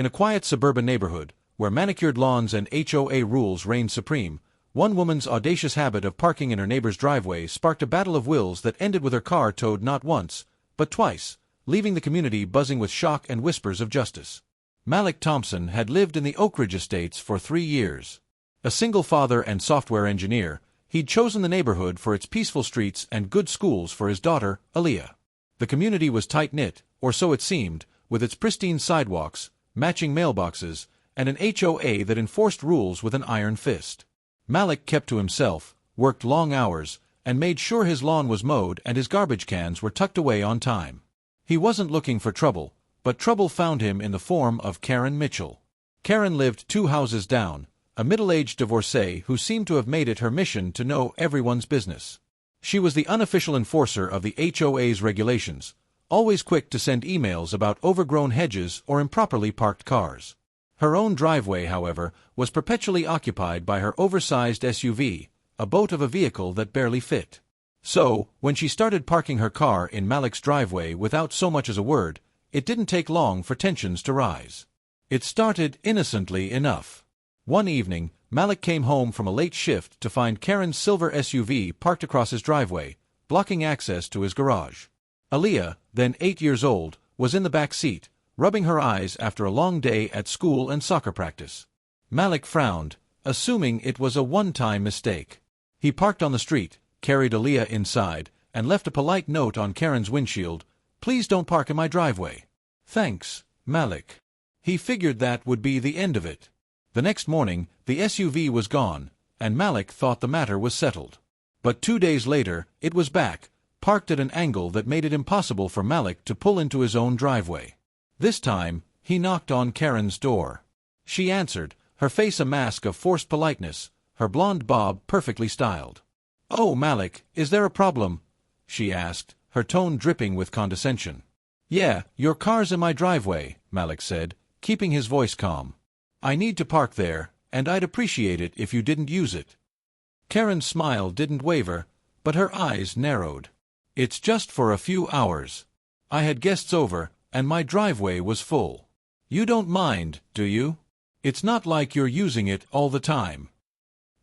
In a quiet suburban neighborhood, where manicured lawns and HOA rules reigned supreme, one woman's audacious habit of parking in her neighbor's driveway sparked a battle of wills that ended with her car towed not once, but twice, leaving the community buzzing with shock and whispers of justice. Malik Thompson had lived in the Oak Ridge estates for 3 years. A single father and software engineer, he'd chosen the neighborhood for its peaceful streets and good schools for his daughter, Aaliyah. The community was tight-knit, or so it seemed, with its pristine sidewalks, matching mailboxes, and an HOA that enforced rules with an iron fist. Malik kept to himself, worked long hours, and made sure his lawn was mowed and his garbage cans were tucked away on time. He wasn't looking for trouble, but trouble found him in the form of Karen Mitchell. Karen lived 2 houses down, a middle-aged divorcee who seemed to have made it her mission to know everyone's business. She was the unofficial enforcer of the HOA's regulations, always quick to send emails about overgrown hedges or improperly parked cars. Her own driveway, however, was perpetually occupied by her oversized SUV, a boat of a vehicle that barely fit. So, when she started parking her car in Malik's driveway without so much as a word, it didn't take long for tensions to rise. It started innocently enough. One evening, Malik came home from a late shift to find Karen's silver SUV parked across his driveway, blocking access to his garage. Aaliyah, then 8 years old, was in the back seat, rubbing her eyes after a long day at school and soccer practice. Malik frowned, assuming it was a one-time mistake. He parked on the street, carried Aaliyah inside, and left a polite note on Karen's windshield, "Please don't park in my driveway." "Thanks, Malik." He figured that would be the end of it. The next morning, the SUV was gone, and Malik thought the matter was settled. But 2 days later, it was back, parked at an angle that made it impossible for Malik to pull into his own driveway. This time, he knocked on Karen's door. She answered, her face a mask of forced politeness, her blonde bob perfectly styled. "Oh, Malik, is there a problem?" she asked, her tone dripping with condescension. "Yeah, your car's in my driveway," Malik said, keeping his voice calm. "I need to park there, and I'd appreciate it if you didn't use it." Karen's smile didn't waver, but her eyes narrowed. "It's just for a few hours. I had guests over, and my driveway was full. You don't mind, do you? It's not like you're using it all the time."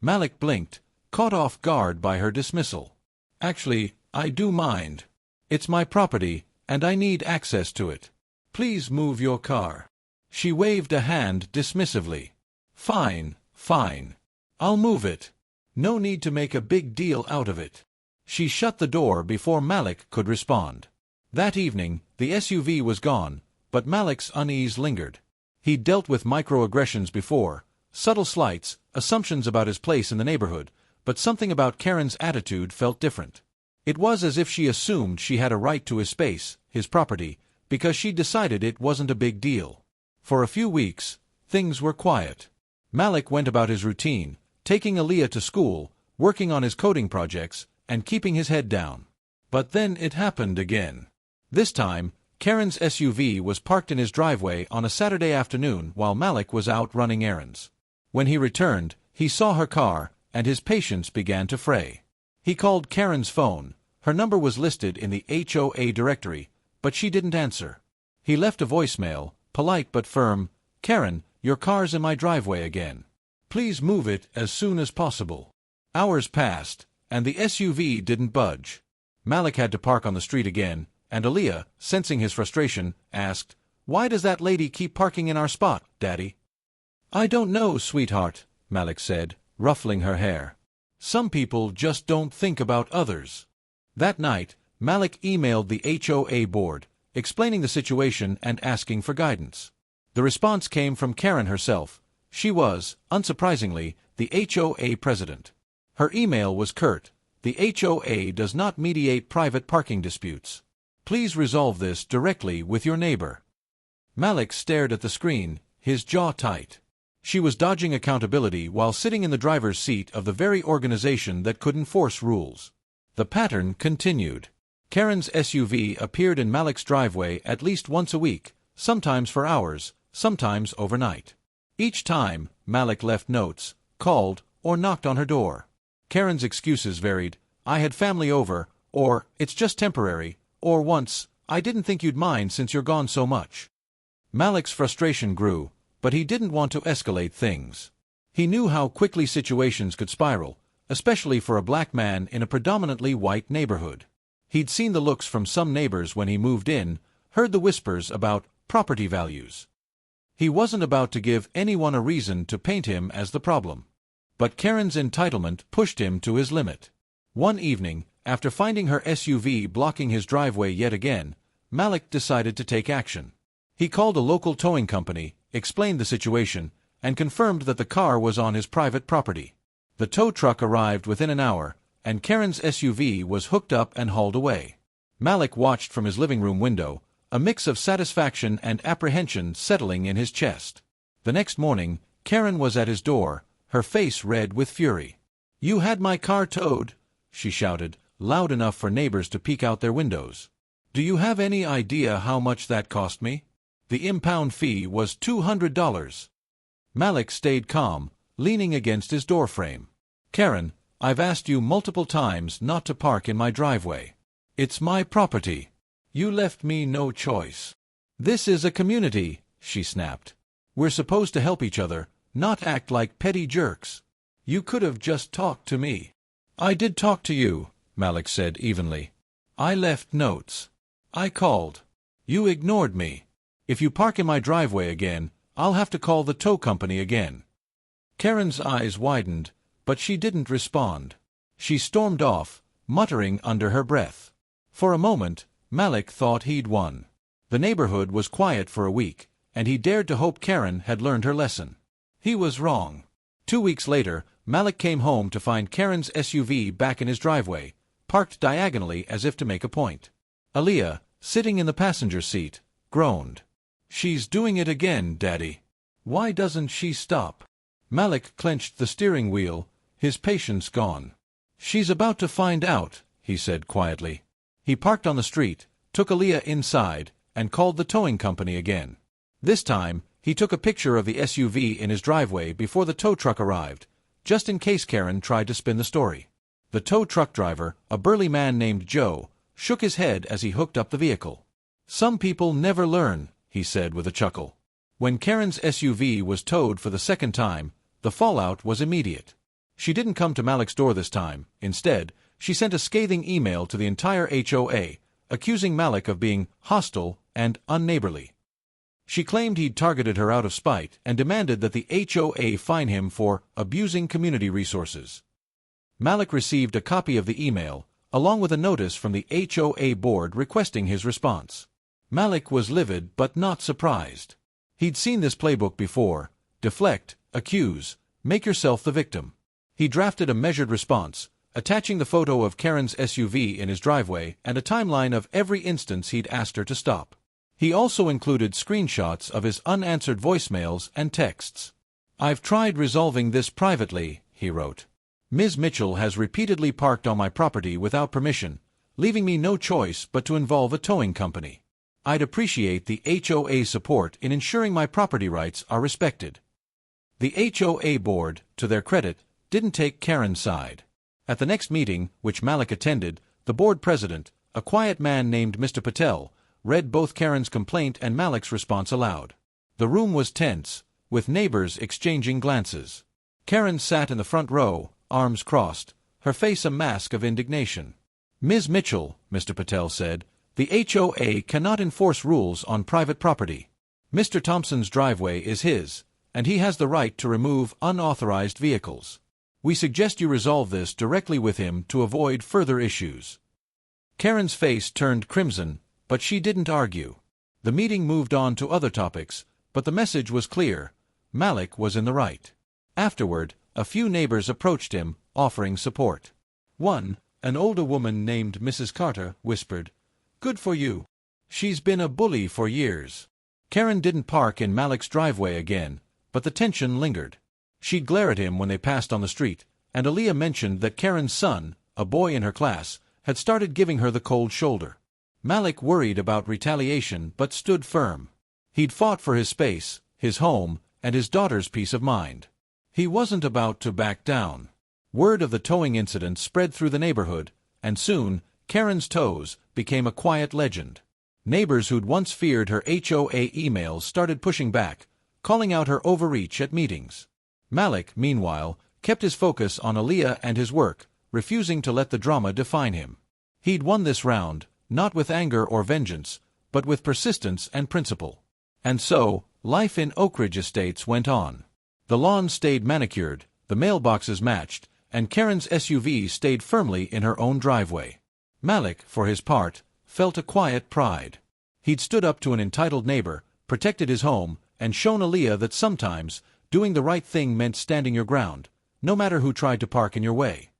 Malik blinked, caught off guard by her dismissal. "Actually, I do mind. It's my property, and I need access to it. Please move your car." She waved a hand dismissively. "Fine, fine. I'll move it. No need to make a big deal out of it." She shut the door before Malik could respond. That evening, the SUV was gone, but Malik's unease lingered. He'd dealt with microaggressions before, subtle slights, assumptions about his place in the neighborhood, but something about Karen's attitude felt different. It was as if she assumed she had a right to his space, his property, because she decided it wasn't a big deal. For a few weeks, things were quiet. Malik went about his routine, taking Aaliyah to school, working on his coding projects, and keeping his head down. But then it happened again. This time, Karen's SUV was parked in his driveway on a Saturday afternoon while Malik was out running errands. When he returned, he saw her car, and his patience began to fray. He called Karen's phone. Her number was listed in the HOA directory, but she didn't answer. He left a voicemail, polite but firm. "Karen, your car's in my driveway again. Please move it as soon as possible." Hours passed, and the SUV didn't budge. Malik had to park on the street again, and Aaliyah, sensing his frustration, asked, "Why does that lady keep parking in our spot, Daddy?" "I don't know, sweetheart," Malik said, ruffling her hair. "Some people just don't think about others." That night, Malik emailed the HOA board, explaining the situation and asking for guidance. The response came from Karen herself. She was, unsurprisingly, the HOA president. Her email was curt. "The HOA does not mediate private parking disputes. Please resolve this directly with your neighbor." Malik stared at the screen, his jaw tight. She was dodging accountability while sitting in the driver's seat of the very organization that could enforce rules. The pattern continued. Karen's SUV appeared in Malik's driveway at least once a week, sometimes for hours, sometimes overnight. Each time, Malik left notes, called, or knocked on her door. Karen's excuses varied: "I had family over," or "It's just temporary," or once, "I didn't think you'd mind since you're gone so much." Malik's frustration grew, but he didn't want to escalate things. He knew how quickly situations could spiral, especially for a black man in a predominantly white neighborhood. He'd seen the looks from some neighbors when he moved in, heard the whispers about property values. He wasn't about to give anyone a reason to paint him as the problem. But Karen's entitlement pushed him to his limit. One evening, after finding her SUV blocking his driveway yet again, Malik decided to take action. He called a local towing company, explained the situation, and confirmed that the car was on his private property. The tow truck arrived within an hour, and Karen's SUV was hooked up and hauled away. Malik watched from his living room window, a mix of satisfaction and apprehension settling in his chest. The next morning, Karen was at his door, her face red with fury. "You had my car towed," she shouted, loud enough for neighbors to peek out their windows. "Do you have any idea how much that cost me? The impound fee was $200. Malik stayed calm, leaning against his doorframe. "Karen, I've asked you multiple times not to park in my driveway. It's my property. You left me no choice." "This is a community," she snapped. "We're supposed to help each other, not act like petty jerks. You could have just talked to me." "I did talk to you," Malik said evenly. "I left notes. I called. You ignored me. If you park in my driveway again, I'll have to call the tow company again." Karen's eyes widened, but she didn't respond. She stormed off, muttering under her breath. For a moment, Malik thought he'd won. The neighborhood was quiet for a week, and he dared to hope Karen had learned her lesson. He was wrong. 2 weeks later, Malik came home to find Karen's SUV back in his driveway, parked diagonally as if to make a point. Aaliyah, sitting in the passenger seat, groaned. "She's doing it again, Daddy. Why doesn't she stop?" Malik clenched the steering wheel, his patience gone. "She's about to find out," he said quietly. He parked on the street, took Aaliyah inside, and called the towing company again. This time, he took a picture of the SUV in his driveway before the tow truck arrived, just in case Karen tried to spin the story. The tow truck driver, a burly man named Joe, shook his head as he hooked up the vehicle. "Some people never learn," he said with a chuckle. When Karen's SUV was towed for the second time, the fallout was immediate. She didn't come to Malik's door this time. Instead, she sent a scathing email to the entire HOA, accusing Malik of being hostile and unneighborly. She claimed he'd targeted her out of spite and demanded that the HOA fine him for abusing community resources. Malik received a copy of the email, along with a notice from the HOA board requesting his response. Malik was livid but not surprised. He'd seen this playbook before: deflect, accuse, make yourself the victim. He drafted a measured response, attaching the photo of Karen's SUV in his driveway and a timeline of every instance he'd asked her to stop. He also included screenshots of his unanswered voicemails and texts. "I've tried resolving this privately," he wrote. "Ms. Mitchell has repeatedly parked on my property without permission, leaving me no choice but to involve a towing company. I'd appreciate the HOA support in ensuring my property rights are respected." The HOA board, to their credit, didn't take Karen's side. At the next meeting, which Malik attended, the board president, a quiet man named Mr. Patel, read both Karen's complaint and Malik's response aloud. The room was tense, with neighbors exchanging glances. Karen sat in the front row, arms crossed, her face a mask of indignation. "Ms. Mitchell," Mr. Patel said, "the HOA cannot enforce rules on private property. Mr. Thompson's driveway is his, and he has the right to remove unauthorized vehicles. We suggest you resolve this directly with him to avoid further issues." Karen's face turned crimson, but she didn't argue. The meeting moved on to other topics, but the message was clear: Malik was in the right. Afterward, a few neighbors approached him, offering support. One, an older woman named Mrs. Carter, whispered, "Good for you. She's been a bully for years." Karen didn't park in Malik's driveway again, but the tension lingered. She'd glare at him when they passed on the street, and Aaliyah mentioned that Karen's son, a boy in her class, had started giving her the cold shoulder. Malik worried about retaliation but stood firm. He'd fought for his space, his home, and his daughter's peace of mind. He wasn't about to back down. Word of the towing incident spread through the neighborhood, and soon, Karen's tows became a quiet legend. Neighbors who'd once feared her HOA emails started pushing back, calling out her overreach at meetings. Malik, meanwhile, kept his focus on Aaliyah and his work, refusing to let the drama define him. He'd won this round, not with anger or vengeance, but with persistence and principle. And so, life in Oak Ridge Estates went on. The lawns stayed manicured, the mailboxes matched, and Karen's SUV stayed firmly in her own driveway. Malik, for his part, felt a quiet pride. He'd stood up to an entitled neighbor, protected his home, and shown Aaliyah that sometimes, doing the right thing meant standing your ground, no matter who tried to park in your way.